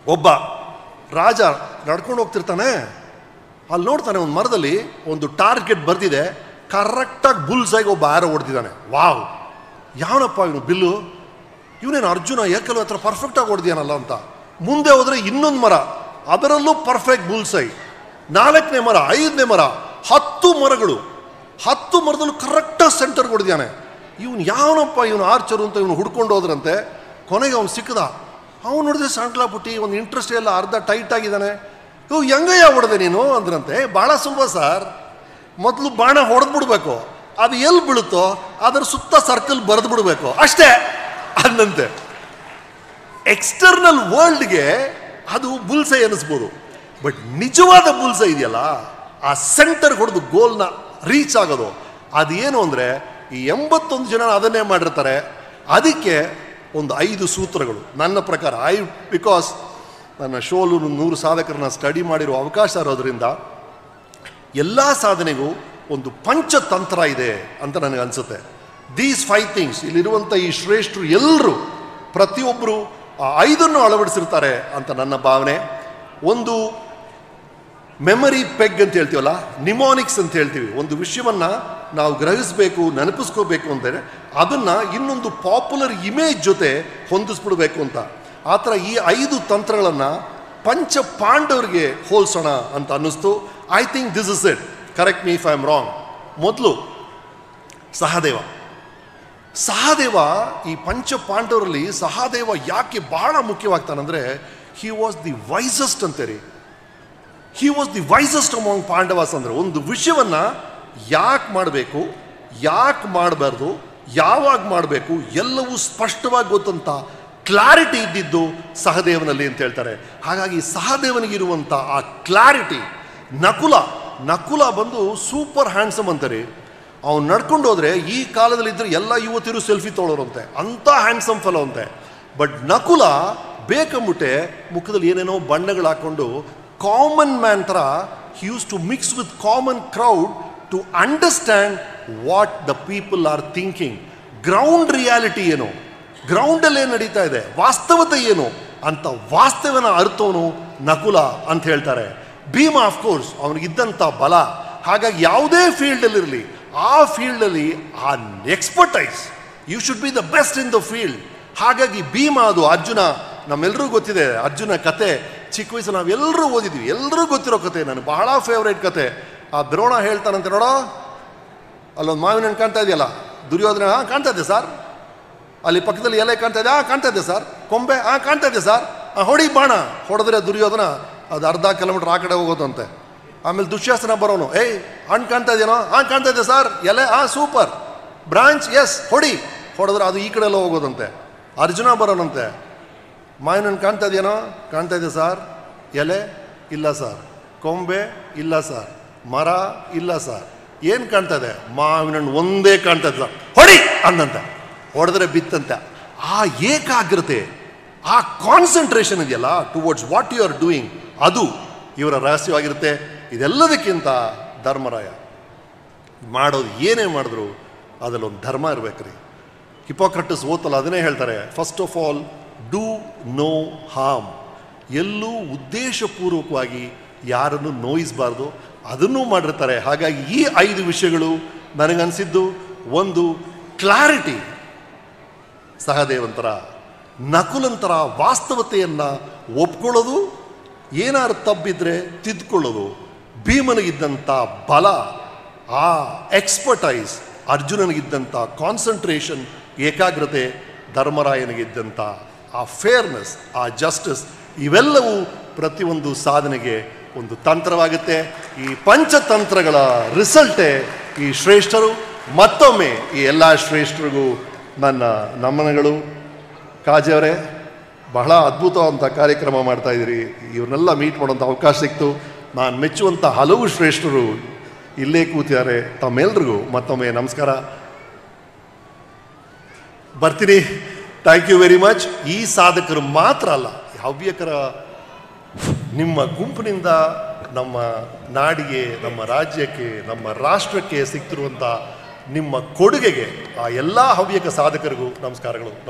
ಒಬ್ಬ ರಾಜ ನಡ್ಕೊಂಡು ಹೋಗ್ತಿರ್ತಾನೆ, ಅಲ್ಲಿ ನೋಡ್ತಾನೆ ಒಂದು ಮರದಲ್ಲಿ ಒಂದು ಟಾರ್ಗೆಟ್ ಬರ್ದಿದೆ, ಕರೆಕ್ಟಾಗಿ ಬುಲ್ಸಾಗಿ ಒಬ್ಬ ಆರೋ ಹೊಡೆದಿದ್ದಾನೆ. ವಾವ್, ಯಾವನಪ್ಪ ಇವನು ಬಿಲ್ಲು, ಇವನೇನು ಅರ್ಜುನ ಏಕಲ್ ಹತ್ರ ಪರ್ಫೆಕ್ಟಾಗಿ ಹೊಡೆದಿಯಾನಲ್ಲ ಅಂತ. ಮುಂದೆ ಹೋದರೆ ಇನ್ನೊಂದು ಮರ, ಅದರಲ್ಲೂ ಪರ್ಫೆಕ್ಟ್ ಬುಲ್ಸೈ. 4ನೇ ಮರ, 5ನೇ ಮರ, 10 ಮರಗಳು, 10 ಮರದಲ್ಲೂ ಕರೆಕ್ಟಾಗಿ ಸೆಂಟರ್ಗೆ ಹೊಡೆದಿಯಾನೆ. ಇವನು ಯಾವನಪ್ಪ ಇವನು ಆರ್ಚರು ಅಂತ ಇವನು ಹುಡ್ಕೊಂಡು ಹೋದ್ರಂತೆ. ಕೊನೆಗೆ ಅವ್ನು ಸಿಕ್ಕದ. ಅವನು ನೋಡಿದ್ರೆ ಸಣ್ಣ ಪುಟ್ಟಿ ಒಂದು ಇಂಟ್ರೆಸ್ಟ್ ಎಲ್ಲ ಅರ್ಧ ಟೈಟ್ ಆಗಿದ್ದಾನೆ. ಇವು ಹೆಂಗಯ್ಯ ಹೊಡೆದೆ ನೀನು ಅಂದ್ರಂತೆ. ಭಾಳ ಸುಲಭ ಸರ್, ಮೊದಲು ಬಾಣ ಹೊಡೆದ್ಬಿಡ್ಬೇಕು, ಅದು ಎಲ್ಲಿ ಬೀಳುತ್ತೋ ಅದರ ಸುತ್ತ ಸರ್ಕಲ್ ಬರೆದು ಬಿಡಬೇಕು ಅಷ್ಟೇ ಅಂದಂತೆ. ಎಕ್ಸ್ಟರ್ನಲ್ ವರ್ಲ್ಡ್ಗೆ ಅದು ಬುಲ್ಸೈ ಅನ್ನಿಸ್ಬೋದು, ಬಟ್ ನಿಜವಾದ ಬುಲ್ಸೈ ಇದೆಯಲ್ಲ, ಆ ಸೆಂಟರ್ ಹೊಡೆದು ಗೋಲ್ನ ರೀಚ್ ಆಗೋದು, ಅದು ಏನು ಅಂದರೆ ಈ 81 ಜನ ಅದನ್ನೇ ಮಾಡಿರ್ತಾರೆ. ಅದಕ್ಕೆ ಒಂದು 5 ಸೂತ್ರಗಳು ನನ್ನ ಪ್ರಕಾರ. ಬಿಕಾಸ್ ನನ್ನ ಶೋಲು 100 ಸಾಧಕರನ್ನ ಸ್ಟಡಿ ಮಾಡಿರೋ ಅವಕಾಶ ಇರೋದ್ರಿಂದ ಎಲ್ಲ ಸಾಧನೆಗೂ ಒಂದು ಪಂಚತಂತ್ರ ಇದೆ ಅಂತ ನನಗೆ ಅನಿಸುತ್ತೆ. ದೀಸ್ 5 ಥಿಂಗ್ಸ್, ಇಲ್ಲಿರುವಂಥ ಈ ಶ್ರೇಷ್ಠರು ಎಲ್ಲರೂ ಪ್ರತಿಯೊಬ್ಬರು ಆ 5 ಅಳವಡಿಸಿರ್ತಾರೆ ಅಂತ ನನ್ನ ಭಾವನೆ. ಒಂದು ಮೆಮರಿ ಪೆಗ್ ಅಂತ ಹೇಳ್ತೀವಲ್ಲ, ನಿಮೋನಿಕ್ಸ್ ಅಂತ ಹೇಳ್ತೀವಿ. ಒಂದು ವಿಷಯವನ್ನು ನಾವು ಗ್ರಹಿಸಬೇಕು, ನೆನಪಿಸ್ಕೋಬೇಕು ಅಂದರೆ ಅದನ್ನು ಇನ್ನೊಂದು ಪಾಪ್ಯುಲರ್ ಇಮೇಜ್ ಜೊತೆ ಹೊಂದಿಸ್ಬಿಡ್ಬೇಕು ಅಂತ. ಆ ಥರ ಈ 5 ತಂತ್ರಗಳನ್ನು ಪಂಚ ಪಾಂಡವರಿಗೆ ಹೋಲಿಸೋಣ ಅಂತ ಅನ್ನಿಸ್ತು. I think this is it, correct me if I am wrong. ಮೊದಲು ಸಹದೇವ ಈ ಪಂಚ ಪಾಂಡವರಲ್ಲಿ ಸಹದೇವ ಯಾಕೆ ಬಹಳ ಮುಖ್ಯವಾಗ್ತಾನಂದರೆ, ಹಿ ವಾಸ್ ದಿ ವೈಸೆಸ್ಟ್ ಅಂತೀರಿ. He was the wisest among Pandavas. ಅಂದರೆ ಒಂದು ವಿಷಯವನ್ನು ಯಾಕೆ ಮಾಡಬೇಕು, ಯಾಕೆ ಮಾಡಬಾರ್ದು, ಯಾವಾಗ ಮಾಡಬೇಕು ಎಲ್ಲವೂ ಸ್ಪಷ್ಟವಾಗಿ ಗೊತ್ತಂತ ಕ್ಲಾರಿಟಿ ಇದ್ದಿದ್ದು ಸಹದೇವನಲ್ಲಿ ಅಂತ ಹೇಳ್ತಾರೆ. ಹಾಗಾಗಿ ಸಹದೇವನಿಗಿರುವಂಥ ಆ ಕ್ಲಾರಿಟಿ, ನಕುಲ ಬಂದು ಸೂಪರ್ ಹ್ಯಾಂಡ್ಸಮ್ ಅಂತಾರೆ. ಅವ್ನು ನಡ್ಕೊಂಡು ಹೋದರೆ ಈ ಕಾಲದಲ್ಲಿದ್ದರೆ ಎಲ್ಲ ಯುವತಿಯರು ಸೆಲ್ಫಿ ತೊಗೊಳೋರಂತೆ, ಅಂಥ ಹ್ಯಾಂಡ್ಸಮ್ ಫೆಲೋ ಅಂತೆ. ಬಟ್ ನಕುಲ ಬೇಕಂಬಿಟ್ಟೆ ಮುಖದಲ್ಲಿ ಏನೇನೋ ಬಣ್ಣಗಳು ಹಾಕ್ಕೊಂಡು ಕಾಮನ್ ಮ್ಯಾನ್ ಥರ he used to mix with common crowd to understand what the people are thinking. Ground reality ಏನು, ಗ್ರೌಂಡಲ್ಲಿ ಏನು ನಡೀತಾ ಇದೆ, ವಾಸ್ತವತೆ ಏನು ಅಂತ ವಾಸ್ತವನ ಅರ್ಥವನು ನಕುಲ ಅಂತ ಹೇಳ್ತಾರೆ. ಭೀಮ ಆಫ್ಕೋರ್ಸ್ ಅವನಿಗಿದ್ದಂಥ ಬಲ, ಹಾಗಾಗಿ ಯಾವುದೇ ಫೀಲ್ಡಲ್ಲಿರಲಿ ಆ ಫೀಲ್ಡಲ್ಲಿ ಆ expertise, you should be the best in the field. ಹಾಗಾಗಿ ಭೀಮ ಅದು ಅರ್ಜುನ ನಮ್ಮೆಲ್ಲರೂ ಗೊತ್ತಿದೆ. ಅರ್ಜುನ ಕತೆ ಚಿಕ್ಕ ವಯಸ್ಸು ನಾವೆಲ್ಲರೂ ಓದಿದ್ವಿ, ಎಲ್ಲರೂ ಗೊತ್ತಿರೋ ಕತೆ. ನನಗೆ ಬಹಳ ಫೇವ್ರೇಟ್ ಕತೆ. ಆ ದ್ರೋಣ ಹೇಳ್ತಾನಂತೆ, ನೋಡೋ ಅಲ್ಲೊಂದು ಮಾವಿನ ಹಣ್ಣು ಕಾಣ್ತಾ ಇದೆಯಲ್ಲ, ದುರ್ಯೋಧನ ಕಾಣ್ತಾ ಇದೆ ಸರ್, ಅಲ್ಲಿ ಪಕ್ಕದಲ್ಲಿ ಎಲೆ ಕಾಣ್ತಾ ಇದೆ, ಕಾಣ್ತಾ ಇದೆ ಸರ್, ಕೊಂಬೆ ಕಾಣ್ತಾ ಇದೆ ಸರ್, ಹೊಡಿ ಬಾಣ ಹೊಡೆದ್ರೆ ದುರ್ಯೋಧನ ಅದು ಅರ್ಧ ಕಿಲೋಮೀಟರ್ ಆ ಕಡೆ ಹೋಗೋದಂತೆ. ಆಮೇಲೆ ದುಶ್ಯಾಸನ ಬರೋನು, ಏಯ್ ಹಣ್ಣು ಕಾಣ್ತಾ ಇದೆಯೇನೋ, ಕಾಣ್ತಾ ಇದೆ ಸರ್, ಎಲೆ ಸೂಪರ್, ಬ್ರಾಂಚ್ ಎಸ್ ಹೊಡೆದ್ರೆ ಅದು ಈ ಕಡೆ ಎಲ್ಲ ಹೋಗೋದಂತೆ. ಅರ್ಜುನ ಬರೋನಂತೆ, ಮಾವಿನ ಹಣ್ಣು ಕಾಣ್ತಾ ಇದೆಯೇನೋ, ಕಾಣ್ತಾ ಇದೆ ಸರ್, ಎಲೆ ಇಲ್ಲ ಸರ್, ಕೊಂಬೆ ಇಲ್ಲ ಸರ್, ಮರ ಇಲ್ಲ ಸರ್, ಏನು ಕಾಣ್ತಾ ಇದೆ, ಮಾವಿನ ಹಣ್ಣು ಒಂದೇ ಕಾಣ್ತಾ ಇದೆ ಸರ್, ಹೊಡಿ ಅಂದಂತ. ಹೊಡೆದ್ರೆ ಬಿತ್ತಂತೆ. ಆ ಏಕಾಗ್ರತೆ, ಆ ಕಾನ್ಸಂಟ್ರೇಷನ್ ಇದೆಯಲ್ಲ towards what you are doing, ಅದು ಇವರ ರಹಸ್ಯವಾಗಿರುತ್ತೆ. ಇದೆಲ್ಲದಕ್ಕಿಂತ ಧರ್ಮರಾಯ ಮಾಡೋದು ಏನೇ ಮಾಡಿದ್ರು ಅದರಲ್ಲೊಂದು ಧರ್ಮ ಇರಬೇಕ್ರಿ. ಹಿಪೋಕ್ರಟಸ್ ಓತಲ್ಲ ಅದನ್ನೇ ಹೇಳ್ತಾರೆ, first of all do no harm. ಎಲ್ಲೂ ಉದ್ದೇಶಪೂರ್ವಕವಾಗಿ ಯಾರನ್ನು ನೋಯಿಸಬಾರ್ದು, ಅದನ್ನೂ ಮಾಡಿರ್ತಾರೆ. ಹಾಗಾಗಿ ಈ 5 ವಿಷಯಗಳು ನನಗನ್ಸಿದ್ದು, ಒಂದು ಕ್ಲಾರಿಟಿ ಸಹದೇವಂತರ, ನಕುಲಂತರ ವಾಸ್ತವತೆಯನ್ನು ಒಪ್ಕೊಳ್ಳೋದು, ಏನಾರು ತಪ್ಪಿದ್ರೆ ತಿದ್ದುಕೊಳ್ಳೋದು, ಭೀಮನಿಗಿದ್ದಂಥ ಬಲ, ಆ ಎಕ್ಸ್ಪರ್ಟೈಸ್, ಅರ್ಜುನನಿಗಿದ್ದಂಥ ಕಾನ್ಸಂಟ್ರೇಷನ್, ಏಕಾಗ್ರತೆ, ಧರ್ಮರಾಯನಿಗಿದ್ದಂಥ ಆ ಫೇರ್ನೆಸ್, ಆ ಜಸ್ಟಿಸ್, ಇವೆಲ್ಲವೂ ಪ್ರತಿಯೊಂದು ಸಾಧನೆಗೆ ಒಂದು ತಂತ್ರವಾಗುತ್ತೆ. ಈ ಪಂಚತಂತ್ರಗಳ ರಿಸಲ್ಟೇ ಈ ಶ್ರೇಷ್ಠರು. ಮತ್ತೊಮ್ಮೆ ಈ ಎಲ್ಲ ಶ್ರೇಷ್ಠರಿಗೂ ನನ್ನ ನಮನಗಳು. ಕಾಜೆಯವರೇ, ಬಹಳ ಅದ್ಭುತವಂಥ ಕಾರ್ಯಕ್ರಮ ಮಾಡ್ತಾಯಿದ್ದೀರಿ. ಇವ್ರನ್ನೆಲ್ಲ ಮೀಟ್ ಮಾಡೋಂಥ ಅವಕಾಶ ಸಿಕ್ತು. ನಾನು ಮೆಚ್ಚುವಂಥ ಹಲವು ಶ್ರೇಷ್ಠರು ಇಲ್ಲೇ ಕೂತಿದ್ದಾರೆ. ತಮ್ಮೆಲ್ರಿಗೂ ಮತ್ತೊಮ್ಮೆ ನಮಸ್ಕಾರ. ಬರ್ತೀನಿ. Thank you very much. ಈ ಸಾಧಕರು ಮಾತ್ರ ಅಲ್ಲ, ಹವ್ಯಕರ ನಿಮ್ಮ ಗುಂಪಿನಿಂದ ನಮ್ಮ ನಾಡಿಗೆ, ನಮ್ಮ ರಾಜ್ಯಕ್ಕೆ, ನಮ್ಮ ರಾಷ್ಟ್ರಕ್ಕೆ ಸಿಗ್ತಿರುವಂಥ ನಿಮ್ಮ ಕೊಡುಗೆಗೆ ಆ ಎಲ್ಲ ಹವ್ಯಕ ಸಾಧಕರಿಗೂ ನಮಸ್ಕಾರಗಳು.